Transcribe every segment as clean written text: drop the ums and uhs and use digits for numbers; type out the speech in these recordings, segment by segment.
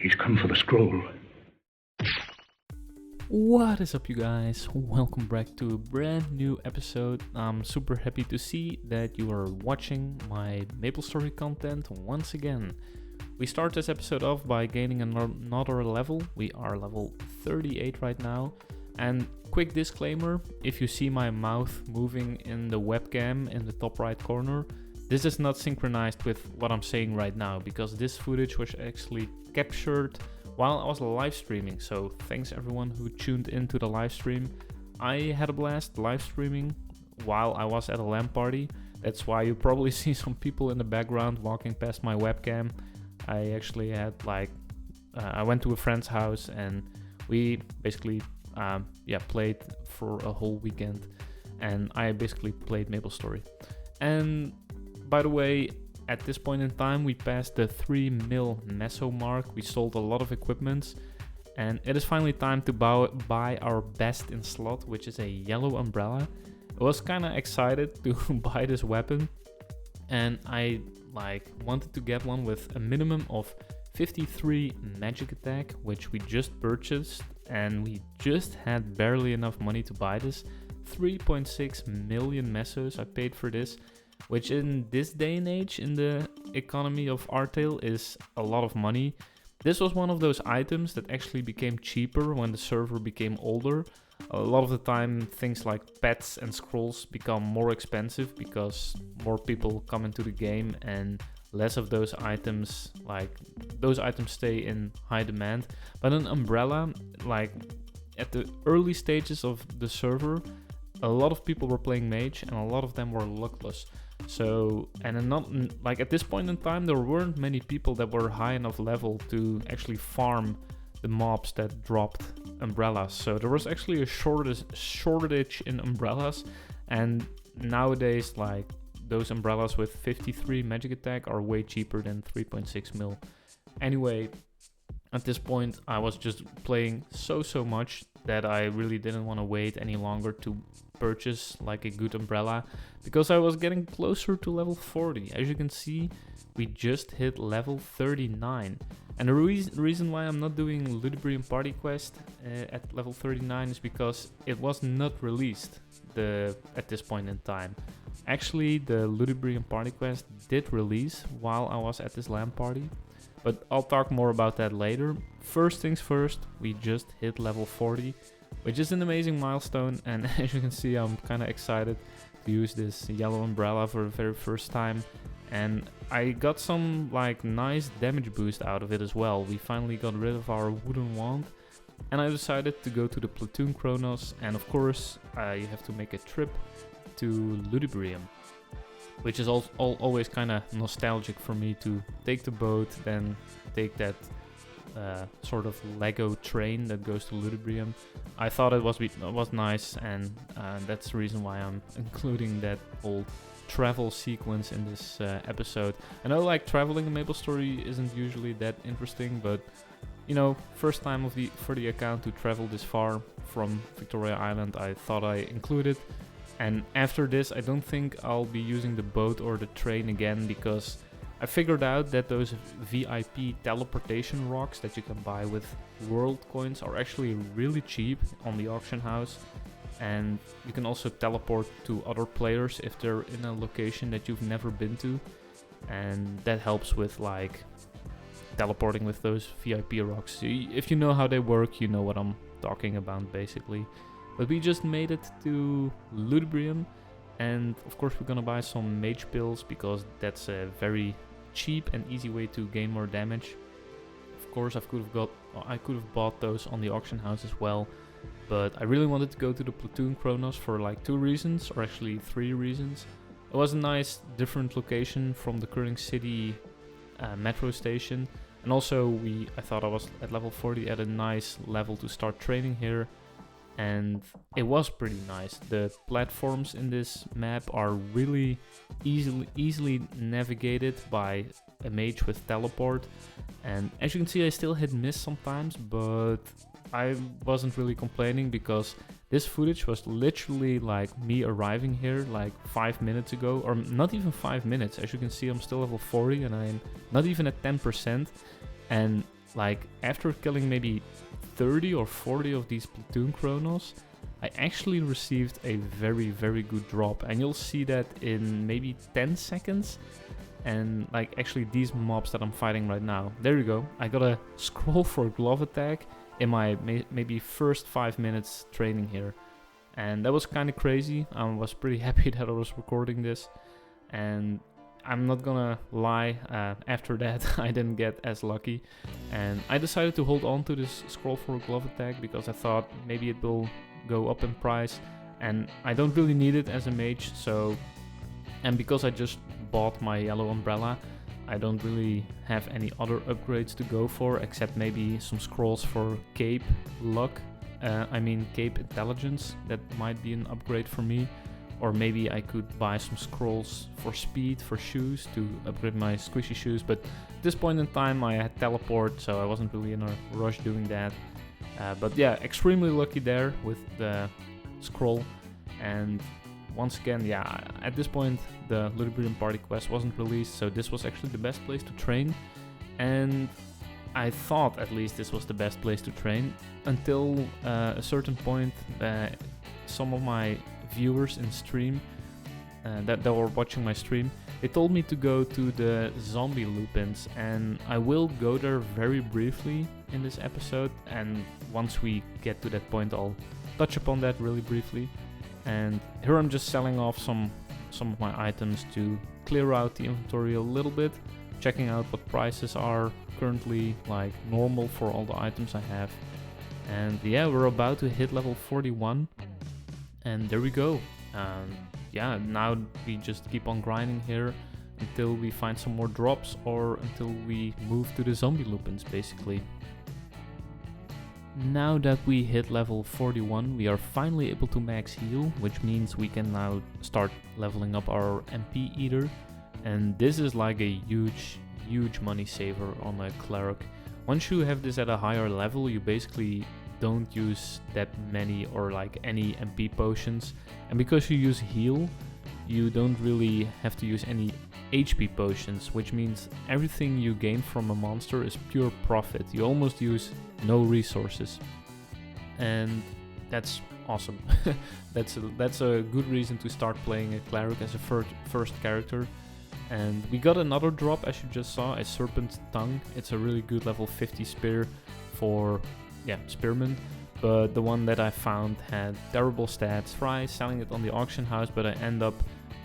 He's come for the scroll. What is up, you guys? Welcome back to a brand new episode. I'm super happy to see that you are watching my MapleStory content once again. We start this episode off by gaining another level. We are level 38 right now. And quick disclaimer, if you see my mouth moving in the webcam in the top right corner, this is not synchronized with what I'm saying right now, because this footage was actually captured while I was live streaming. So thanks everyone who tuned into the live stream. I had a blast live streaming while I was at a LAN party. That's why you probably see some people in the background walking past my webcam. I actually had I went to a friend's house and we basically played for a whole weekend, and I basically played MapleStory. And by the way, at this point in time, we passed the 3 mil meso mark. We sold a lot of equipments, and it is finally time to buy our best in slot, which is a yellow umbrella. I was kind of excited to buy this weapon, and I wanted to get one with a minimum of 53 magic attack, which we just purchased, and we just had barely enough money to buy this. 3.6 million mesos I paid for this, which in this day and age in the economy of Artale is a lot of money. This was one of those items that actually became cheaper when the server became older. A lot of the time things like pets and scrolls become more expensive because more people come into the game and less of those items stay in high demand. But an umbrella, at the early stages of the server, a lot of people were playing mage and a lot of them were luckless. So, at this point in time, there weren't many people that were high enough level to actually farm the mobs that dropped umbrellas. So there was actually a shortage in umbrellas, and nowadays, those umbrellas with 53 magic attack are way cheaper than 3.6 mil. Anyway, at this point, I was just playing so much that I really didn't want to wait any longer to purchase a good umbrella, because I was getting closer to level 40. As you can see, we just hit level 39. And the reason why I'm not doing Ludibrium party quest at level 39 is because it was not released at this point in time. Actually, the Ludibrium party quest did release while I was at this LAN party, but I'll talk more about that later. First things first, we just hit level 40, which is an amazing milestone, and as you can see, I'm kind of excited to use this yellow umbrella for the very first time. And I got some nice damage boost out of it as well. We finally got rid of our wooden wand, and I decided to go to the platoon Kronos, and of course you have to make a trip to Ludibrium, which is always kind of nostalgic for me to take the boat, then take that sort of Lego train that goes to Ludibrium. I thought it was nice, and that's the reason why I'm including that whole travel sequence in this episode. I know traveling in MapleStory isn't usually that interesting, but first time for the account to travel this far from Victoria Island, I thought I include it. And after this, I don't think I'll be using the boat or the train again, because I figured out that those VIP teleportation rocks that you can buy with world coins are actually really cheap on the auction house. And you can also teleport to other players if they're in a location that you've never been to. And that helps with teleporting with those VIP rocks. So if you know how they work, you know what I'm talking about basically. But we just made it to Ludibrium, and of course we're gonna buy some mage pills, because that's a very cheap and easy way to gain more damage. Of course I could have bought those on the auction house as well, but I really wanted to go to the platoon Kronos for 2 reasons, or actually 3 reasons. It was a nice different location from the current city metro station, and also I thought I was at level 40 at a nice level to start training here. And it was pretty nice. The platforms in this map are really easily navigated by a mage with teleport. And as you can see, I still hit miss sometimes, but I wasn't really complaining, because this footage was literally me arriving here 5 minutes ago, or not even 5 minutes. As you can see, I'm still level 40 and I'm not even at 10%. And like after killing maybe 30 or 40 of these platoon Kronos, I actually received a very, very good drop, and you'll see that in maybe 10 seconds. And like actually these mobs that I'm fighting right now, there you go, I got a scroll for glove attack in my maybe first 5 minutes training here, and that was kind of crazy. I was pretty happy that I was recording this, and I'm not gonna lie, after that I didn't get as lucky, and I decided to hold on to this scroll for glove attack because I thought maybe it will go up in price, and I don't really need it as a mage. So, and because I just bought my yellow umbrella, I don't really have any other upgrades to go for except maybe some scrolls for cape luck, cape intelligence. That might be an upgrade for me. Or maybe I could buy some scrolls for speed for shoes to upgrade my squishy shoes, but at this point in time I had teleport, so I wasn't really in a rush doing that. But yeah, extremely lucky there with the scroll. And once again, yeah, at this point the Ludibrium party quest wasn't released, so this was actually the best place to train. And I thought at least this was the best place to train until a certain point. Some of my viewers in stream that were watching my stream, they told me to go to the zombie lupins, and I will go there very briefly in this episode, and once we get to that point I'll touch upon that really briefly. And here I'm just selling off some of my items to clear out the inventory a little bit, checking out what prices are currently like normal for all the items I have. And yeah, we're about to hit level 41. And there we go. Yeah, now we just keep on grinding here until we find some more drops or until we move to the zombie lupins, basically. Now that we hit level 41, we are finally able to max heal, which means we can now start leveling up our MP eater. And this is like a huge money saver on a cleric. Once you have this at a higher level, you basically don't use that many or like any MP potions, and because you use heal, you don't really have to use any HP potions, which means everything you gain from a monster is pure profit. You almost use no resources, and that's awesome. that's a good reason to start playing a cleric as a first character. And we got another drop, as you just saw, a serpent tongue. It's a really good level 50 spear for spearmen, but the one that I found had terrible stats. Try selling it on the auction house, but I end up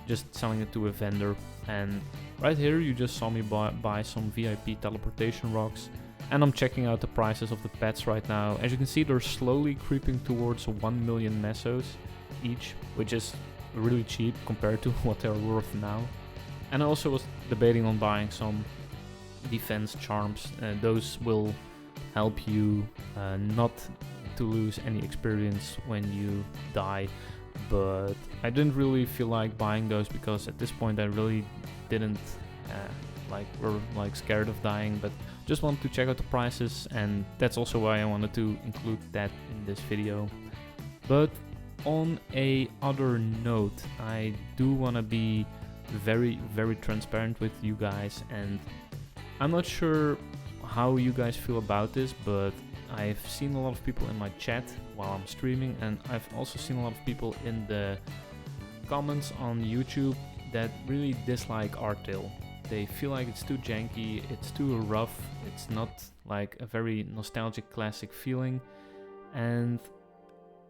just selling it to a vendor. And right here you just saw me buy some VIP teleportation rocks, and I'm checking out the prices of the pets right now. As you can see, they're slowly creeping towards 1 million mesos each, which is really cheap compared to what they're worth now. And I also was debating on buying some defense charms. Those will help you not to lose any experience when you die, but I didn't really feel like buying those because at this point I really didn't were scared of dying, but just wanted to check out the prices, and that's also why I wanted to include that in this video. But on a other note, I do want to be very transparent with you guys, and I'm not sure how you guys feel about this, but I've seen a lot of people in my chat while I'm streaming, and I've also seen a lot of people in the comments on YouTube that really dislike Artale. They feel like it's too janky, it's too rough, it's not like a very nostalgic classic feeling, and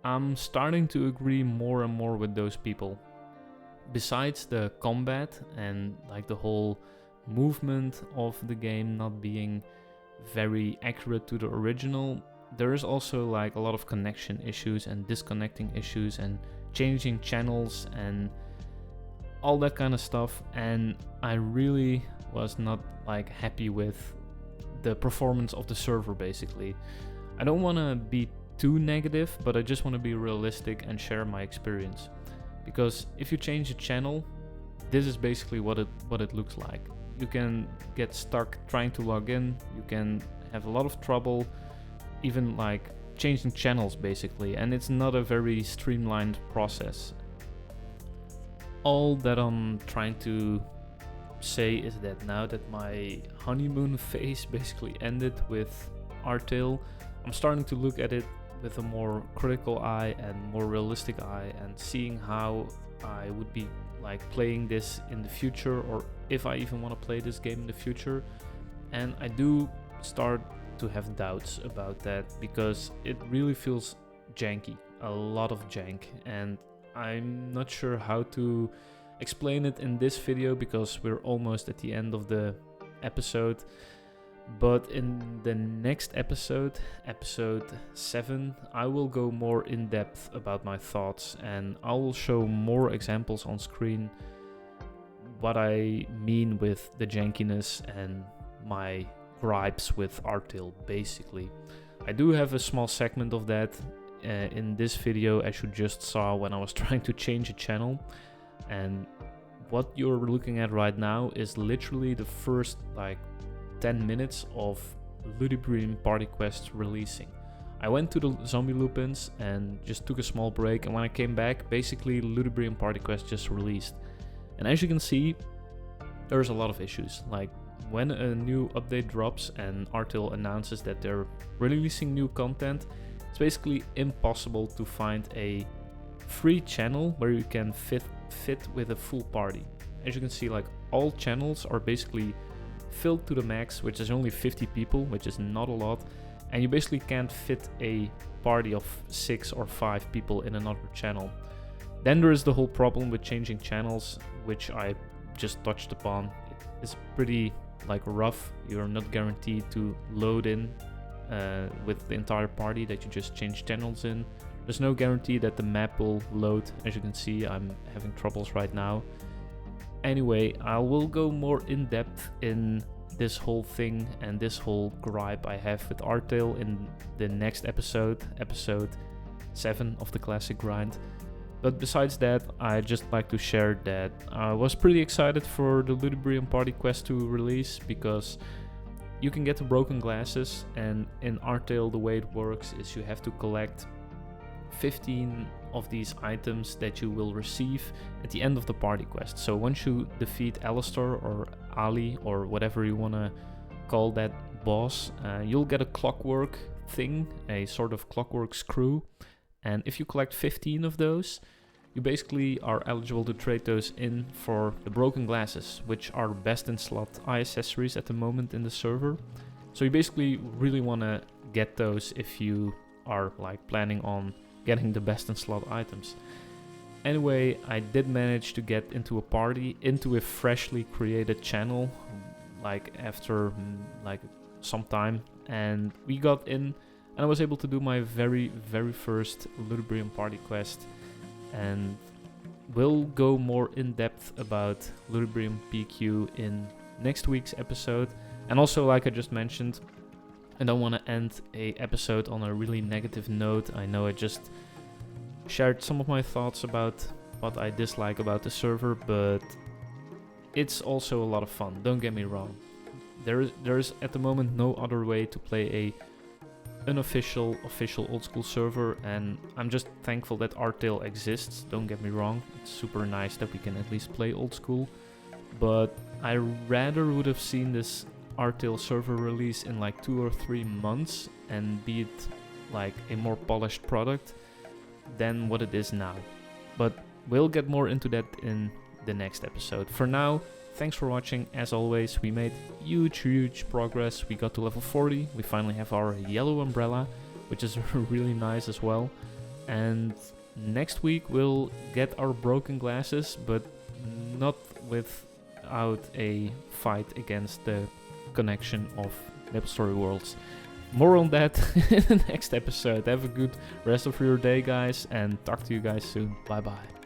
I'm starting to agree more and more with those people. Besides the combat and like the whole movement of the game not being very accurate to the original, there is also like a lot of connection issues and disconnecting issues and changing channels and all that kind of stuff, and I really was not like happy with the performance of the server. Basically, I don't want to be too negative, but I just want to be realistic and share my experience, because if you change a channel, this is basically what it looks like. You can get stuck trying to log in, you can have a lot of trouble even like changing channels basically, and it's not a very streamlined process. All that I'm trying to say is that now that my honeymoon phase basically ended with Artale, I'm starting to look at it with a more critical eye and more realistic eye, and seeing how I would be like playing this in the future, or if I even want to play this game in the future. And I do start to have doubts about that, because it really feels janky, a lot of jank, and I'm not sure how to explain it in this video because we're almost at the end of the episode. But in the next episode, episode 7, I will go more in depth about my thoughts, and I will show more examples on screen what I mean with the jankiness and my gripes with Artale, basically. I do have a small segment of that in this video, as you just saw when I was trying to change a channel. And what you're looking at right now is literally the first like 10 minutes of Ludibrium party quest releasing. I went to the zombie lupins and just took a small break, and when I came back, basically Ludibrium party quest just released. And as you can see, there's a lot of issues. Like when a new update drops and Artale announces that they're releasing new content, it's basically impossible to find a free channel where you can fit with a full party. As you can see, like all channels are basically filled to the max, which is only 50 people, which is not a lot, and you basically can't fit a party of 6 or 5 people in another channel. Then there is the whole problem with changing channels, which I just touched upon. It is pretty like rough. You're not guaranteed to load in with the entire party that you just change channels in. There's no guarantee that the map will load. As you can see, I'm having troubles right now. Anyway, I will go more in depth in this whole thing and this whole gripe I have with Artale in the next episode, episode 7 of the classic grind. But besides that, I'd just like to share that I was pretty excited for the Ludibrium party quest to release, because you can get the broken glasses, and in Artale the way it works is you have to collect 15 of these items that you will receive at the end of the party quest. So once you defeat Alistair or Ali or whatever you want to call that boss, you'll get a clockwork thing, a sort of clockwork screw, and if you collect 15 of those, you basically are eligible to trade those in for the broken glasses, which are best in slot eye accessories at the moment in the server. So you basically really want to get those if you are like planning on getting the best in slot items. Anyway, I did manage to get into a party, into a freshly created channel, like after like some time, and we got in, and I was able to do my very first Ludibrium party quest, and we'll go more in depth about Ludibrium PQ in next week's episode. And also, like I just mentioned, I don't want to end a episode on a really negative note. I know I just shared some of my thoughts about what I dislike about the server, but it's also a lot of fun, don't get me wrong. There's at the moment no other way to play a unofficial, official old school server, and I'm just thankful that Artale exists, don't get me wrong. It's super nice that we can at least play old school, but I rather would have seen this Artale server release in like 2 or 3 months and be it like a more polished product than what it is now. But we'll get more into that in the next episode. For now, thanks for watching. As always, we made huge progress. We got to level 40. We finally have our yellow umbrella, which is really nice as well. And next week we'll get our broken glasses, but not without a fight against the connection of MapleStory Worlds. More on that in the next episode. Have a good rest of your day, guys, and talk to you guys soon. Bye bye.